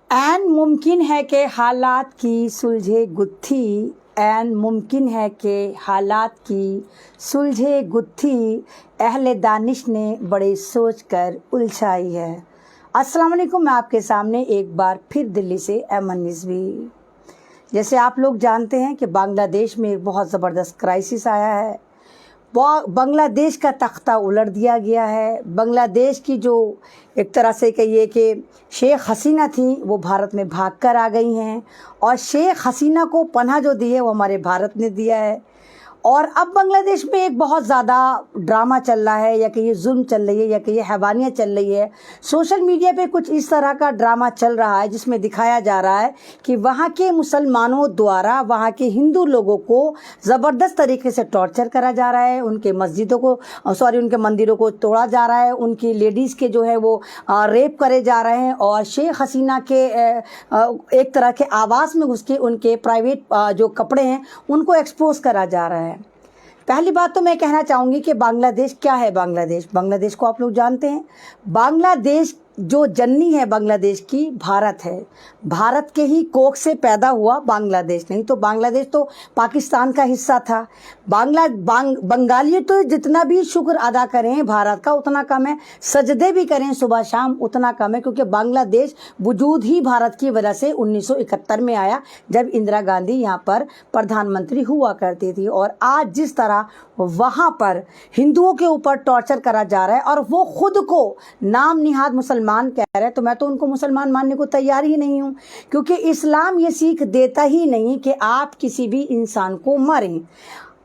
ऐन मुमकिन है कि हालात की सुलझे गुत्थी, ऐन मुमकिन है कि हालात की सुलझे गुत्थी अहले दानिश ने बड़े सोच कर उलझाई है। अस्सलाम वालेकुम, मैं आपके सामने एक बार फिर दिल्ली से अमन रिजवी। जैसे आप लोग जानते हैं कि बांग्लादेश में एक बहुत ज़बरदस्त क्राइसिस आया है। बांग्लादेश का तख्ता उलट दिया गया है। बांग्लादेश की जो एक तरह से कहिए कि शेख हसीना थी वो भारत में भाग कर आ गई हैं, और शेख हसीना को पनाह जो दी है वो हमारे भारत ने दिया है। और अब बांग्लादेश में एक बहुत ज़्यादा ड्रामा चल रहा है, या कि ये जुल्म चल रही है, या कि ये हैवानियत चल रही है। सोशल मीडिया पे कुछ इस तरह का ड्रामा चल रहा है जिसमें दिखाया जा रहा है कि वहाँ के मुसलमानों द्वारा वहाँ के हिंदू लोगों को ज़बरदस्त तरीके से टॉर्चर करा जा रहा है। उनके उनके मंदिरों को तोड़ा जा रहा है, उनकी लेडीज़ के जो है वो रेप करे जा रहे हैं, और शेख हसीना के एक तरह के आवास में घुस के उनके प्राइवेट जो कपड़े हैं उनको एक्सपोज करा जा रहा है। पहली बात तो मैं कहना चाहूँगी कि बांग्लादेश क्या है। बांग्लादेश को आप लोग जानते हैं। बांग्लादेश जो जननी है बांग्लादेश की भारत है। भारत के ही कोख से पैदा हुआ बांग्लादेश, नहीं तो बांग्लादेश तो पाकिस्तान का हिस्सा था। बंगाली तो जितना भी शुक्र अदा करें भारत का उतना कम है, सजदे भी करें सुबह शाम उतना कम है, क्योंकि बांग्लादेश वजूद ही भारत की वजह से 1971 में आया, जब इंदिरा गांधी यहाँ पर प्रधानमंत्री हुआ करती थी। और आज जिस तरह वहाँ पर हिंदुओं के ऊपर टॉर्चर करा जा रहा है, और वो खुद को नाम निहाद मुसलमान कह रहे हैं, तो मैं तो उनको मुसलमान मानने को तैयार ही नहीं हूँ, क्योंकि इस्लाम ये सीख देता ही नहीं कि आप किसी भी इंसान को मारें।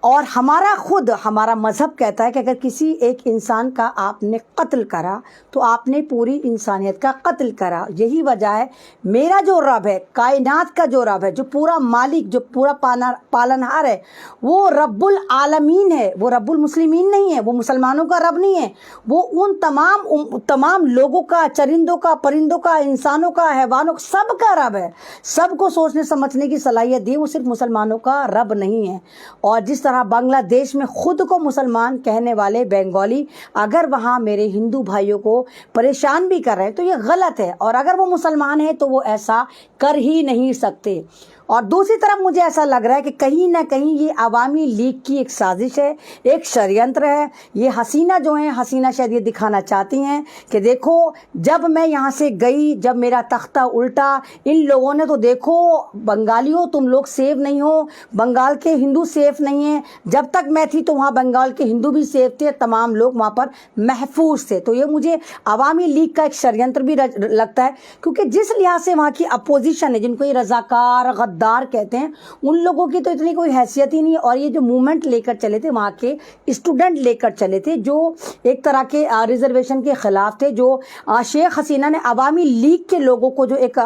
और हमारा मज़हब कहता है कि अगर किसी एक इंसान का आपने कत्ल करा तो आपने पूरी इंसानियत का कत्ल करा। यही वजह है मेरा जो रब है, कायनात का जो रब है, जो पूरा मालिक, जो पूरा पालनहार है, वो रब्बुल आलमीन है। वो रब्बुल मुस्लिमीन नहीं है, वो मुसलमानों का रब नहीं है। वो उन तमाम लोगों का, चरिंदों का, परिंदों का, इंसानों का, हैवानों का, सबका रब है। सबको सोचने समझने की सलाहियत दी, वो सिर्फ मुसलमानों का रब नहीं है। और जिस तरह बांग्लादेश में खुद को मुसलमान कहने वाले बंगाली अगर वहाँ मेरे हिंदू भाइयों को परेशान भी कर रहे हैं तो ये गलत है, और अगर वो मुसलमान है तो वो ऐसा कर ही नहीं सकते। और दूसरी तरफ मुझे ऐसा लग रहा है कि कहीं ना कहीं ये अवामी लीग की एक साजिश है, एक षड्यंत्र है। ये हसीना जो है, हसीना शायद ये दिखाना चाहती हैं कि देखो जब मैं यहाँ से गई, जब मेरा तख्ता उल्टा, इन लोगों ने तो देखो बंगालियों तुम लोग सेफ नहीं हो, बंगाल के हिंदू सेफ नहीं हैं। जब तक मैं थी तो वहाँ बंगाल के हिंदू भी सेफ थे, तमाम लोग वहाँ पर महफूज थे। तो ये मुझे अवामी लीग का एक षड्यंत्र भी लगता है, क्योंकि जिस लिहाज से वहाँ की अपोजिशन है, जिनको ये रजाकार गद्दार कहते हैं, उन लोगों की तो इतनी कोई हैसियत ही नहीं। और ये जो मूवमेंट लेकर चले थे, वहाँ के स्टूडेंट लेकर चले थे जो एक तरह के रिजर्वेशन के खिलाफ थे, जो शेख हसीना ने अवामी लीग के लोगों को जो एक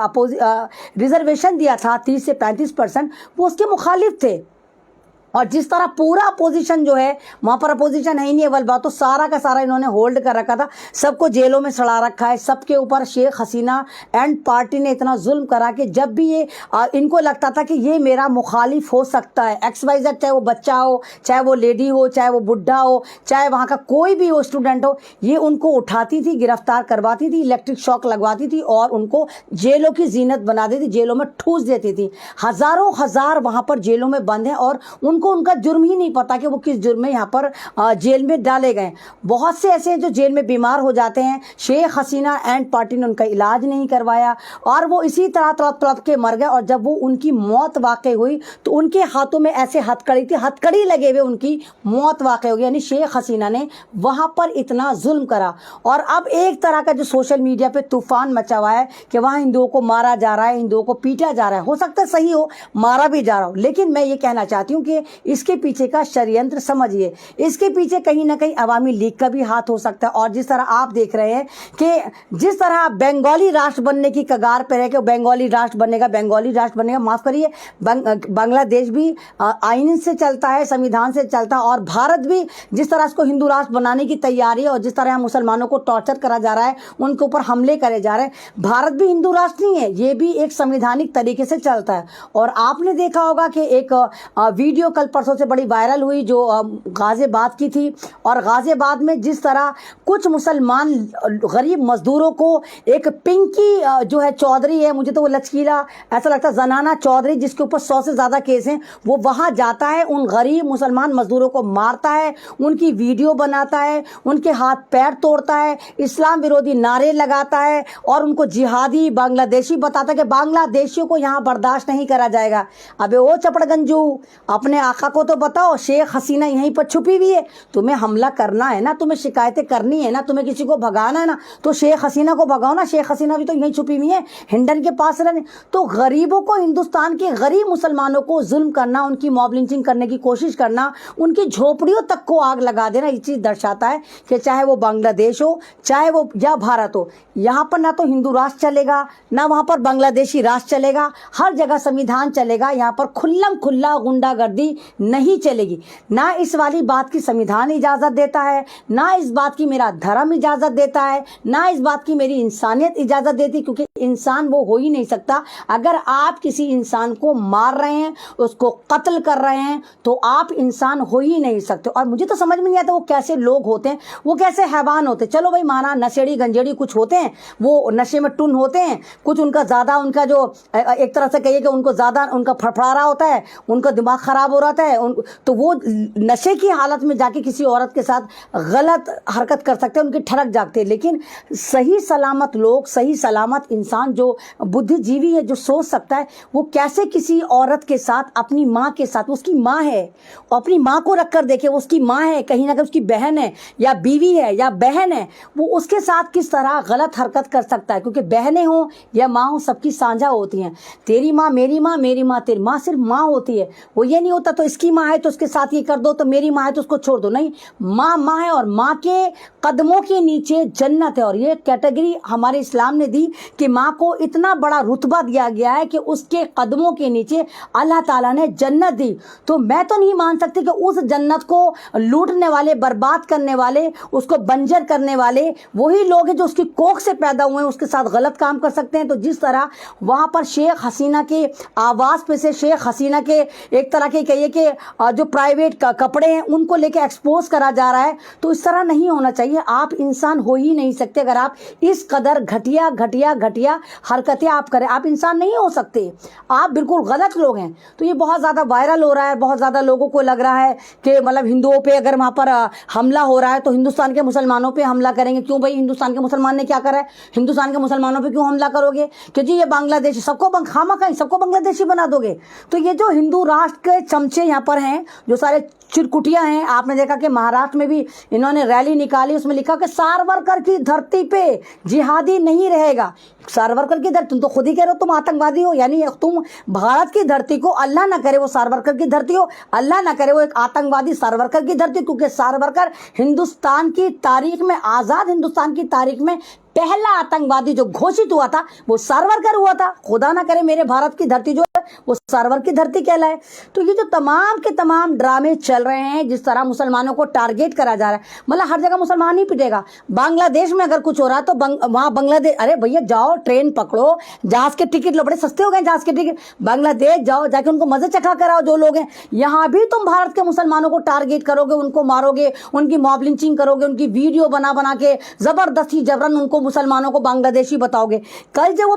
रिजर्वेशन दिया था 30 से 35%, वो उसके मुखालिफ थे। और जिस तरह पूरा अपोजिशन जो है, वहाँ पर अपोजिशन है ही नहीं अव्वल बात, तो सारा का सारा इन्होंने होल्ड कर रखा था, सबको जेलों में सड़ा रखा है। सबके ऊपर शेख हसीना एंड पार्टी ने इतना जुल्म करा कि जब भी ये इनको लगता था कि ये मेरा मुखालिफ हो सकता है, XYZ, चाहे वो बच्चा हो, चाहे वो लेडी हो, चाहे वो बुढ़ा हो, चाहे वहाँ का कोई भी हो, स्टूडेंट हो, ये उनको उठाती थी, गिरफ्तार करवाती थी, इलेक्ट्रिक शॉक लगवाती थी और उनको जेलों की जीनत बना देती, जेलों में ठूस देती थी। हज़ारों हज़ार वहाँ पर जेलों में बंद हैं और उनको उनका जुर्म ही नहीं पता कि वो किस जुर्म में यहाँ पर जेल में डाले गए। बहुत से ऐसे हैं जो जेल में बीमार हो जाते हैं, शेख हसीना एंड पार्टी ने उनका इलाज नहीं करवाया और वो इसी तरह तड़प के मर गए। और जब वो उनकी मौत वाक़ई हुई तो उनके हाथों में ऐसे हथकड़ी थी, हथकड़ी लगे हुए उनकी मौत वाक़ई हो गई। यानी शेख हसीना ने वहाँ पर इतना जुल्म करा। और अब एक तरह का जो सोशल मीडिया पे तूफान मचा हुआ है कि वहाँ हिंदुओं को मारा जा रहा है, हिंदुओं को पीटा जा रहा है। हो सकता है सही हो, मारा भी जा रहा हो, लेकिन मैं ये कहना चाहती हूँ कि इसके पीछे का षड्यंत्र समझिए। इसके पीछे कहीं ना कहीं अवामी लीग का भी हाथ हो सकता है। और जिस तरह आप देख रहे हैं कि जिस तरह बंगाली राष्ट्र बनने की कगार पर है कि बंगाली राष्ट्र बनेगा, माफ करिए, बांग्लादेश भी आईन से चलता है, संविधान से चलता है, और भारत भी जिस तरह इसको हिंदू राष्ट्र बनाने की तैयारी है और जिस तरह मुसलमानों को टॉर्चर करा जा रहा है, उनके ऊपर हमले करे जा रहे हैं, भारत भी हिंदू राष्ट्र नहीं है, ये भी एक संवैधानिक तरीके से चलता है। और आपने देखा होगा कि एक वीडियो कल परसों से बड़ी वायरल हुई, जो गाज़ियाबाद की थी। और गाज़ियाबाद में जिस तरह कुछ मुसलमान गरीब मजदूरों को एक पिंकी जो है चौधरी है, मुझे तो वो लचकीला ऐसा लगता है, जनाना चौधरी, जिसके ऊपर 100 से ज़्यादा केस हैं, वो वहाँ जाता है, उन गरीब मुसलमान मजदूरों को मारता है, उनकी वीडियो बनाता है, उनके हाथ पैर तोड़ता है, इस्लाम विरोधी नारे लगाता है और उनको जिहादी बांग्लादेशी बताता है कि बांग्लादेशियों को यहाँ बर्दाश्त नहीं करा जाएगा। अबे ओ चपड़गंजू, अपने आका को तो बताओ, शेख हसीना यहीं पर छुपी हुई है, तुम्हें हमला करना है ना, तुम्हें शिकायतें करनी है ना, तुम्हें किसी को भगाना है ना, तो शेख हसीना को भगाओ ना। शेख हसीना भी तो यहीं छुपी हुई है, हिंडन के पास रहने। तो गरीबों को, हिंदुस्तान के गरीब मुसलमानों को जुल्म करना, उनकी मॉब लिंचिंग करने की कोशिश करना, उनकी झोपड़ियों तक को आग लगा देना, ये चीज़ दर्शाता है कि चाहे वो बांग्लादेश हो, चाहे वो या भारत हो, यहाँ पर ना तो हिंदू राष्ट्र चलेगा, ना वहाँ पर बांग्लादेशी राष्ट्र चलेगा, हर जगह संविधान चलेगा, यहाँ पर खुल्लम खुल्ला गुंडागर्दी नहीं चलेगी। ना इस वाली बात की संविधान इजाज़त देता है, ना इस बात की मेरा धर्म इजाज़त देता है, ना इस बात की मेरी इंसानियत इजाज़त देती, क्योंकि इंसान वो हो ही नहीं सकता। अगर आप किसी इंसान को मार रहे हैं, उसको कत्ल कर रहे हैं, तो आप इंसान हो ही नहीं सकते। और मुझे तो समझ में नहीं आता वो कैसे लोग होते हैं, वो कैसे हैवान होते हैं। चलो भाई माना नशेड़ी गंजेड़ी कुछ होते हैं, वो नशे में टुन होते हैं, कुछ उनका ज़्यादा, उनका जो एक तरह से कहिए कि उनको ज़्यादा उनका फड़फड़ा रहा होता है, उनका दिमाग ख़राब हो रहा है, तो वो नशे की हालत में जाके किसी औरत के साथ गलत हरकत कर सकते हैं, उनकी ठड़क जागते हैं। लेकिन सही सलामत लोग, सही सलामत इंसान, जो बुद्धिजीवी है, जो सोच सकता है, वो कैसे किसी औरत के साथ, अपनी माँ के साथ, उसकी माँ है, अपनी माँ को रख कर देखे, उसकी माँ है, कहीं ना कहीं उसकी बहन है या बीवी है या बहन है, वो उसके साथ किस तरह गलत हरकत कर सकता है। क्योंकि बहनें हों या माँ हो, सबकी साझा होती हैं। तेरी माँ मेरी माँ, मेरी माँ तेरी माँ, सिर्फ माँ होती है। वो ये नहीं होता तो इसकी माँ है तो उसके साथ ये कर दो, तो मेरी माँ है तो उसको छोड़ दो। नहीं, माँ माँ है और माँ के कदमों के नीचे जन्नत है। और ये कैटेगरी हमारे इस्लाम ने दी कि माँ को इतना बड़ा रुतबा दिया गया है कि उसके कदमों के नीचे अल्लाह ताला ने जन्नत दी। तो मैं तो नहीं मान सकती कि उस जन्नत को लूटने वाले, बर्बाद करने वाले, उसको बंजर करने वाले वही लोग हैं जो उसकी कोख से पैदा हुए हैं, उसके साथ गलत काम कर सकते हैं। तो जिस तरह वहाँ पर शेख हसीना के आवास पे से शेख हसीना के एक तरह के कहिए कि जो प्राइवेट कपड़े हैं उनको लेके एक्सपोज करा जा रहा है, तो इस तरह नहीं होना चाहिए। आप इंसान हो ही नहीं सकते अगर आप इस कदर घटिया घटिया घटिया हरकतें आप करें। आप इंसान नहीं हो सकते, आप बिल्कुल गलत लोग हैं। तो ये बहुत ज़्यादा वायरल हो रहा है, बहुत ज़्यादा लोगों को लग रहा है कि मतलब हिंदुओं पे अगर वहाँ पर हमला हो रहा है तो हिंदुस्तान के मुसलमानों पे हमला करेंगे। क्यों भाई, हिंदुस्तान के मुसलमान ने क्या करा है? हिंदुस्तान के मुसलमानों पे क्यों हमला करोगे? कि जी ये बांग्लादेशी, सबको खामखा सबको बांग्लादेशी बना दोगे। तो ये जो हिंदू राष्ट्र के चमचे यहाँ पर हैं, जो सारे चिरकुटिया हैं, आपने देखा कि महाराष्ट्र में भी इन्होंने रैली निकाली, उसमें लिखा कि सावरकर की धरती पे जिहादी नहीं रहेगा। सावरकर की धरती, तुम तो खुद ही कह रहे हो तुम आतंकवादी हो, यानी तुम भारत की धरती को, अल्लाह ना करे वो सावरकर की धरती हो, अल्लाह ना करे वो एक आतंकवादी सावरकर की धरती, क्योंकि सावरकर हिंदुस्तान की तारीख में, आज़ाद हिंदुस्तान की तारीख में पहला आतंकवादी जो घोषित हुआ था वो सावरकर हुआ था। खुदा ना करे मेरे भारत की धरती जो है वो सावरकर की धरती कहलाए। तो ये जो तमाम के तमाम ड्रामे चल रहे हैं, जिस तरह मुसलमानों को टारगेट करा जा रहा है, मतलब हर जगह मुसलमान ही पिटेगा। बांग्लादेश में अगर कुछ हो रहा है तो वहाँ बांग्लादेश, अरे भैया जाओ ट्रेन पकड़ो, जहाज के टिकट लो, बड़े सस्ते हो गए जहाज के टिकट, बांग्लादेश जाओ, जाके उनको मजे चखा कराओ जो लोग हैं। यहाँ भी तुम भारत के मुसलमानों को टारगेट करोगे, उनको मारोगे, उनकी मॉब लिंचिंग करोगे, उनकी वीडियो बना बना के जबरदस्ती जबरन उनको मुसलमानों को बांग्लादेशी बताओगे। कल जो वो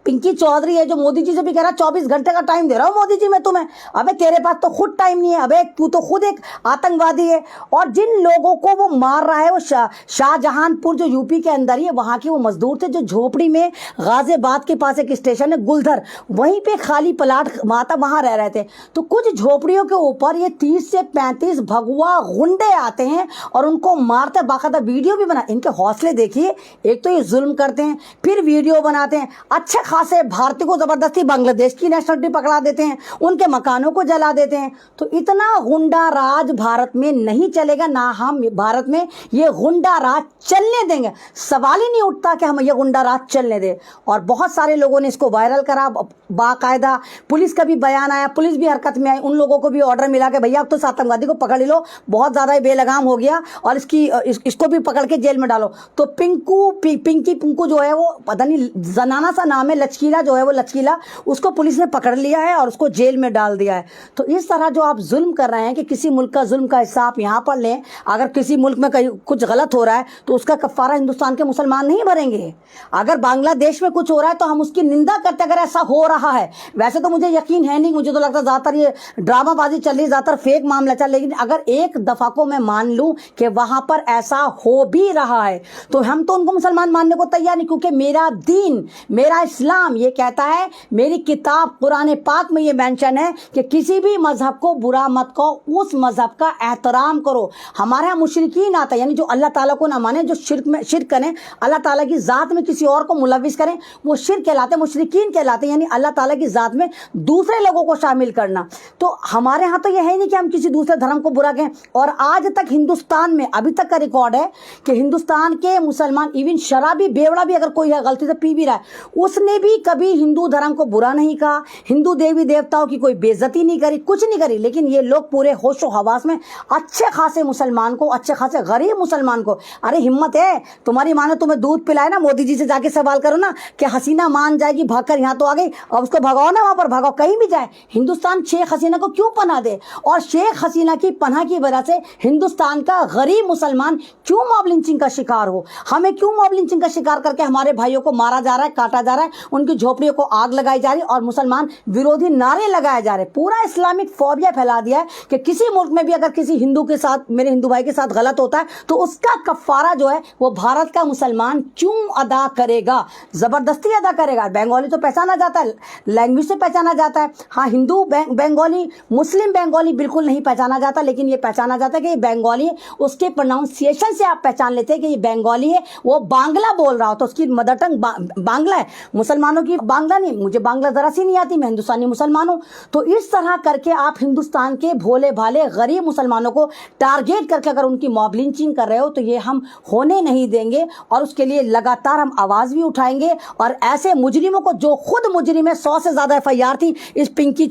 पिंकी चौधरी है जो मोदी जी से भी कह रहा 24 घंटे का टाइम दे रहा हूँ मोदी जी मैं तुम्हें, अबे तेरे पास तो खुद टाइम नहीं है, अबे तू तो खुद एक आतंकवादी है। और जिन लोगों को वो मार रहा है वो शाहजहांपुर जो यूपी के अंदर ही है, वहाँ के वो मजदूर थे जो झोपड़ी में, गाजियाबाद के पास एक स्टेशन है गुलधर, वहीं पे खाली प्लाट माता वहाँ रह रहे थे। तो कुछ झोपड़ियों के ऊपर ये 30 से 35 भगवा गुंडे आते हैं और उनको मारते, बाकायदा वीडियो भी बना। इनके हौसले देखिए, एक तो ये जुल्म करते हैं, फिर वीडियो बनाते हैं, अच्छे खासे भारतीय को जबरदस्ती बांग्लादेश की नेशनलिटी पकड़ा देते हैं, उनके मकानों को जला देते हैं। तो इतना गुंडा राज भारत में नहीं चलेगा, ना हम भारत में ये गुंडा राज चलने देंगे। सवाल ही नहीं उठता कि हम ये गुंडा राज चलने दें। और बहुत सारे लोगों ने इसको वायरल करा, बाकायदा पुलिस का भी बयान आया, पुलिस भी हरकत में आई, उन लोगों को भी ऑर्डर मिला कि भैया अब तो इस आतंकवादी को पकड़ लो, बहुत ज़्यादा बेलगाम हो गया और इसको भी पकड़ के जेल में डालो। तो पिंकी पिंकू जो है वो पता नहीं जनाना सा नाम है, लचकीला जो है वो लचकीला उसको पुलिस ने पकड़ लिया है और उसको जेल में डाल दिया है। तो इस तरह जो आप जुल्म कर रहे हैं कि किसी मुल्क का जुल्म का हिस्सा आप यहाँ पर लें, अगर किसी मुल्क में कहीं कुछ गलत हो रहा है तो उसका कफ़ारा हिंदुस्तान के मुसलमान नहीं भरेंगे। अगर बांग्लादेश में कुछ हो रहा है तो हम उसकी निंदा करते अगर ऐसा हो रहा है। वैसे तो मुझे यकीन है नहीं, मुझे तो लगता है ज़्यादातर ये ड्रामाबाजी चल रही है, ज़्यादातर फेक मामला चल, लेकिन अगर एक दफ़ा को मैं मान लूँ कि वहाँ पर ऐसा हो भी रहा है तो हम तो उनको मुसलमान मानने को तैयार नहीं, क्योंकि मेरा दीन, मेरा इस्लाम ये कहता है, मेरी किताब कुरान पाक में ये मेंशन है कि किसी भी मजहब को बुरा मत कहो, उस मजहब का एहतराम करो। हमारे यहाँ मुशरिकीन आता है, यानी जो अल्लाह ताला को ना माने, जो शिर्क करें, अल्लाह ताला की ज़ात में किसी और को मुलविस करें, वो शिर्क कहलाते, मुशरिकीन कहलाते, यानी अल्लाह ताला की ज़ात में दूसरे लोगों को शामिल करना। तो हमारे यहाँ तो ये है नहीं कि हम किसी दूसरे धर्म को बुरा कहें। और आज तक हिंदुस्तान में अभी तक का रिकॉर्ड है कि हिंदुस्तान के मुसलमान, इवन शराबी बेवड़ा भी अगर कोई है गलती से पी भी रहा है, उसने भी कभी हिंदू धर्म को बुरा नहीं कहा, हिंदू देवी देवताओं की कोई बेइज्जती नहीं करी, कुछ नहीं करी। लेकिन ये लोग पूरे होशो हवास में अच्छे खासे मुसलमान को, अच्छे खासे गरीब मुसलमान को, अरे हिम्मत है तुम्हारी माँ ने तुम्हें दूध पिलाया ना, मोदी जी से जाके सवाल करो ना कि हसीना मान जाएगी भागकर यहाँ तो आ गई, अब उसको भगाओ ना, वहाँ पर भगाओ, कहीं भी जाए। हिंदुस्तान शेख हसीना को क्यों पनाह दे? और शेख हसीना की पनाह की वजह से हिंदुस्तान का गरीब मुसलमान क्यों मॉब लिंचिंग का शिकार हो? हमें क्यों मॉब लिंचिंग का शिकार करके हमारे भाइयों को मारा जा रहा है, काटा जा रहा है, उनकी झोपड़ियों को आग लगाई जा रही है और मुसलमान विरोधी नारे लगाए जा रहे हैं? पूरा इस्लामिक फोबिया फैला दिया है कि किसी मुल्क में भी अगर किसी हिंदू के साथ, मेरे हिंदू भाई के साथ गलत होता है तो उसका कफारा जो है वो भारत का मुसलमान क्यों अदा करेगा? जबरदस्ती अदा करेगा। बंगाली तो पहचाना जाता है, लैंग्वेज से पहचाना जाता है। हाँ, हिंदू बंगाली, मुस्लिम बंगाली बिल्कुल नहीं पहचाना जाता, लेकिन ये पहचाना जाता है कि ये बंगाली है। उसके प्रोनाउंसिएशन से आप पहचान लेते हैं कि ये बंगाली है, वो बांग्ला बोल रहा हो तो उसकी मदर टंग बांग्ला है। मुसलमानों की बांग्ला नहीं, मुझे बांग्ला जरा सी नहीं आती, मैं हिंदुस्तानी मुसलमान हूँ। तो इस तरह करके आप हिंदुस्तान के भोले भाले गरीब मुसलमानों को टारगेट करके अगर उनकी मॉब लिंचिंग कर रहे हो तो ये हम होने नहीं देंगे और उसके लिए लगातार हम आवाज़ भी उठाएंगे। और ऐसे मुजरिमों को, जो खुद मुजरिम है, 100 से ज़्यादा FIR थी इस पिंकू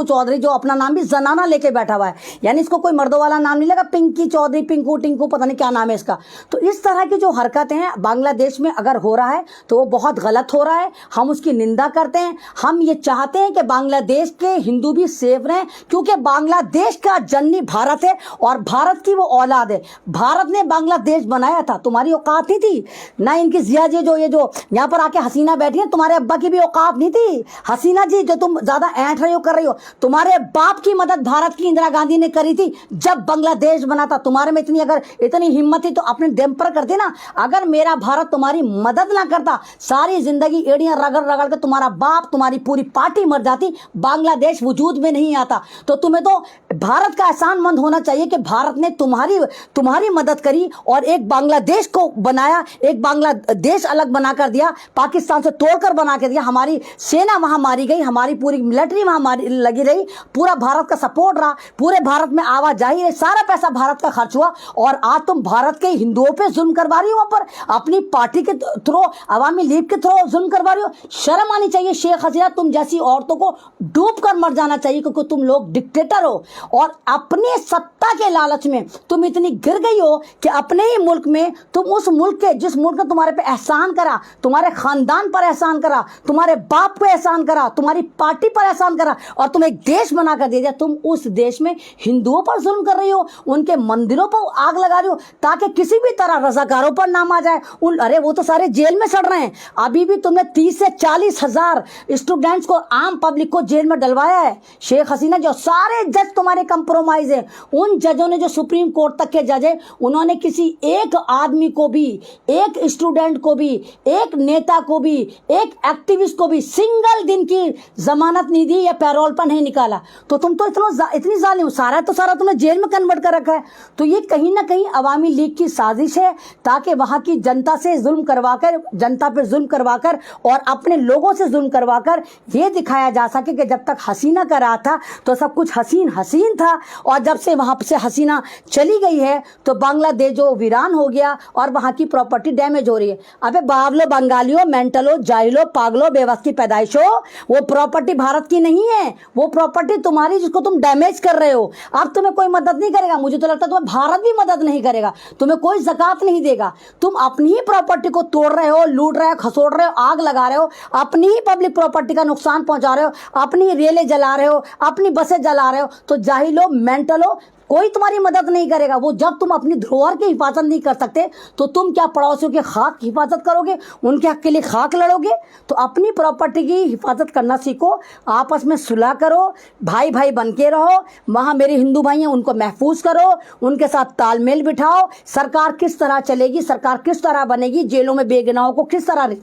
चौधरी जो अपना नाम भी जनाना लेके बैठा हुआ है, यानी इसको कोई मर्दों वाला नाम नहीं लगा, पिंकी चौधरी, पिंकू टिंकू, पता नहीं क्या नाम है इसका। तो इस तरह की जो हरकतें हैं बांग्लादेश में अगर हो रहा है तो वो बहुत गलत हो रहा है, हम उसकी निंदा करते हैं। हम ये चाहते हैं कि बांग्लादेश के हिंदू भी सेफ रहें, क्योंकि बांग्लादेश का जननी भारत है और भारत की वो औलाद है। भारत ने बांग्लादेश बनाया था, तुम्हारी औकात नहीं थी ना। इनकी जिया जी जो ये जो यहाँ पर आके हसीना बैठी है, तुम्हारे अब्बा की भी औकात नहीं थी। हसीना जी जो तुम ज्यादा ऐंठ रही हो, कर रही हो, तुम्हारे बाप की मदद भारत की इंदिरा गांधी ने करी थी जब बांग्लादेश बना था। तुम्हारे में इतनी हिम्मत थी तो अपने दम पर करते ना। अगर मेरा भारत तुम्हारी मदद ना करता, सारी जिंदगी एड़ियां रगड़ रगड़ के तुम्हारा बाप, तुम्हारी पूरी पार्टी मर जाती, बांग्लादेश वजूद में नहीं आता। तो तुम्हें तो भारत का एहसानमंद होना चाहिए कि भारत ने तुम्हारी मदद करी और एक बांग्लादेश को बनाया, एक बांग्लादेश अलग बना कर दिया, पाकिस्तान से तोड़कर बना के दिया। हमारी सेना वहां मारी गई, हमारी पूरी मिलिट्री वहां लगी रही, पूरा भारत का सपोर्ट रहा, पूरे भारत में आवाजाही रही, सारा पैसा भारत का खर्च हुआ। और आज तुम भारत के हिंदुओं पे जुल्म करवा रही हो, वहां पर अपनी पार्टी के थ्रू, अवामी लीग के थ्रू जुल्म करवा रही हो। शर्म आनी चाहिए शेख हसीना, तुम जैसी औरतों को डूब कर मर जाना चाहिए, क्योंकि तुम लोग डिक्टेटर हो और अपने सत्ता के लालच में तुम इतनी गिर गई हो कि अपने ही मुल्क में तुम उस मुल्क के, जिस मुल्क ने तुम्हारे पे एहसान करा, तुम्हारे खानदान पर एहसान करा, तुम्हारे बाप पे एहसान करा, तुम्हारी पार्टी पर एहसान करा और तुम एक देश बना कर दे दिया, तुम उस देश में हिंदुओं पर जुल्म कर रही हो, उनके मंदिरों पर आग लगा रही हो ताकि किसी भी तरह रजाकारों पर नाम आ जाए। अरे वो तो सारे जेल में सड़ रहे हैं। अभी भी तुमने 30 से 40 हजार स्टूडेंट्स को, आम पब्लिक को जेल में डलवाया है। शेख हसीना, जो सारे जज तुम्हारे कंप्रोमाइज हैं, उन जजों ने, जो सुप्रीम कोर्ट तक के जज हैं, उन्होंने किसी एक आदमी को भी, एक स्टूडेंट को भी, एक नेता को भी, एक एक्टिविस्ट को भी सिंगल दिन की जमानत नहीं दी या पैरोल पर नहीं निकाला। तो तुम तो इतनी जालिम हो, सारा तुमने जेल में कन्वर्ट कर रखा है। तो ये कहीं ना कहीं अवामी लीग की साजिश है ताकि वहां की जनता से जुल्म करवाकर, जनता पर जुल्म करवाकर और अपने लोगों से जुल्म करवाकर ये दिखाया जा सके कि जब तक हसीना का राज था तो सब कुछ हसीन था, और जब से वहां से हसीना चली गई है तो बांग्लादेश जो वीरान हो गया और वहां की प्रॉपर्टी डैमेज हो रही है। अबे बावलो, बंगालियों, मेंटलो, जाहिलो, पागलो, बेवस की पैदाइश हो, वो प्रॉपर्टी भारत की नहीं है, वो प्रॉपर्टी तुम्हारी जिसको तुम डैमेज कर रहे हो। अब तुम्हें कोई मदद नहीं करेगा, मुझे तो लगता है तुम्हें भारत भी मदद नहीं करेगा, तुम्हें कोई ज़कात नहीं देगा। तुम अपनी ही प्रॉपर्टी को तोड़ रहे हो, लूट रहे हो, खसोड़ रहे हो, आग लगा रहे हो, अपनी ही पब्लिक प्रॉपर्टी का नुकसान पहुंचा रहे हो, अपनी रेलें जला रहे हो, अपनी बसें जला रहे हो, तो जाहिल हो, मेंटल हो, कोई तुम्हारी मदद नहीं करेगा। वो जब तुम अपनी धरोहर की हिफाजत नहीं कर सकते तो तुम क्या पड़ोसियों के खाक की हिफाजत करोगे, उनके हक के लिए खाक लड़ोगे? तो अपनी प्रॉपर्टी की हिफाजत करना सीखो, आपस में सुलह करो, भाई भाई बन के रहो। वहाँ मेरे हिंदू भाई हैं, उनको महफूज करो, उनके साथ तालमेल बिठाओ। सरकार किस तरह चलेगी, सरकार किस तरह बनेगी, जेलों में बेगुनाहों को किस तरह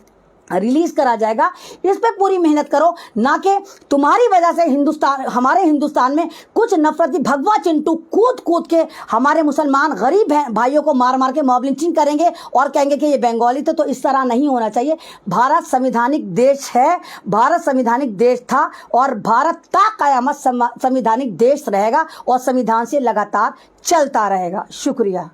रिलीज करा जाएगा, इस पे पूरी मेहनत करो। ना कि तुम्हारी वजह से हमारे हिंदुस्तान में कुछ नफरती भगवा चिंटू कूद कूद के हमारे मुसलमान गरीब भाइयों को मार मार के मॉब लिंचिंग करेंगे और कहेंगे कि ये बंगाली थे। तो इस तरह नहीं होना चाहिए। भारत संविधानिक देश है, भारत संविधानिक देश था और भारत ता कयामत संविधानिक देश रहेगा और संविधान से लगातार चलता रहेगा। शुक्रिया।